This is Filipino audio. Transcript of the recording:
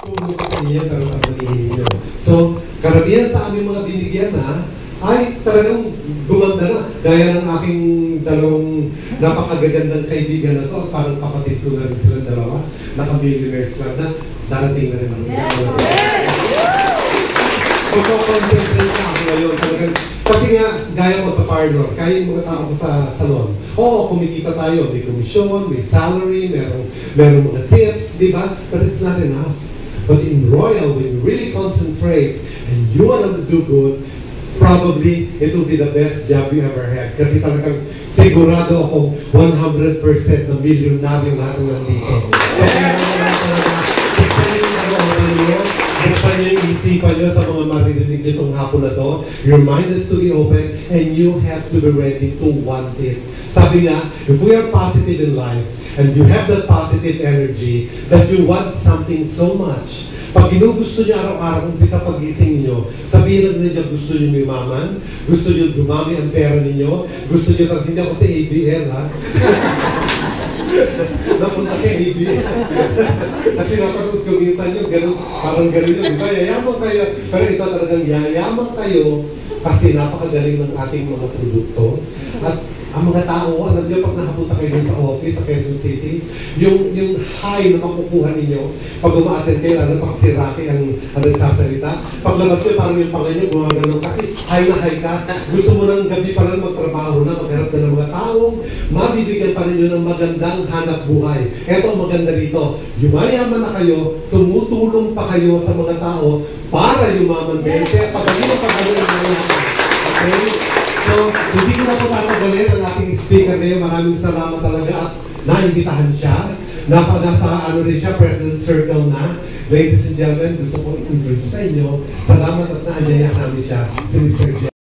tutulong sa inyo pero pagmanihin nyo. So, karamihan sa aming mga binigyan na ay talagang gumanda na. Gaya ng aking dalawang napakagagandang kaibigan na to, parang kapatid ko na rin silang dalawa, naka-millionaires club na, darating na rin ang concentrate na ako ngayon. Talagang, kasi nga, gaya ko sa parlor, kaya yung mga tao ko sa salon. Oo, kumikita tayo, may komisyon, may salary, merong mga tips, di ba? But it's not enough. But in Royal, when you really concentrate and you want to do good, probably it will be the best job you ever had. Kasi talagang sigurado akong 100% na milyonaryo lahat ng nandito. So, kaya naman talaga, buksan niyo yung isipan niyo sa mga maririnig nitong hapon na to. Your mind is to be open and you have to be ready to want it. Sabi nga, if we are positive in life and you have that positive energy that you want something so much, pag ginugusto niyo araw-araw, umpisa pagising niyo, sabihin lang ninyo, gusto niyo yumaman, gusto niyo dumami ang pera ninyo, gusto niyo, hindi ako sa ABL, ha? Napunta kay ABL. Kasi napagod ko minsan yun, parang ganun yun, diba? Yayaman kayo, pero ito talagang yayaman kayo kasi napakagaling ng ating mga produkto. At ang mga tao, alam niyo, pag nakapunta kayo sa office, sa Quezon City, yung high na makukuha ninyo, pag uma-attend kayo, lalo pag si Rocky ang nagsasalita, paglabas ko, parang yung pangay niyo, gumagano, kasi high na high ka, gusto mo ng gabi pa lang magtrabaho na, magharap na ng mga taong, mabibigyan pa ninyo ng magandang hanap buhay. Eto ang maganda rito, yumayaman na kayo, tumutulong pa kayo sa mga tao para yumaman din, kaya pagaling ang pagaling ng mga okay? So, hindi ko na po tatagalin ang ating speaker ngayon. Maraming salamat talaga at naimbitahan siya. Nasa rin siya, President Circle na. Ladies and gentlemen, gusto ko i-introduce sa inyo. Salamat at naanyayahan namin siya, si Mr. J.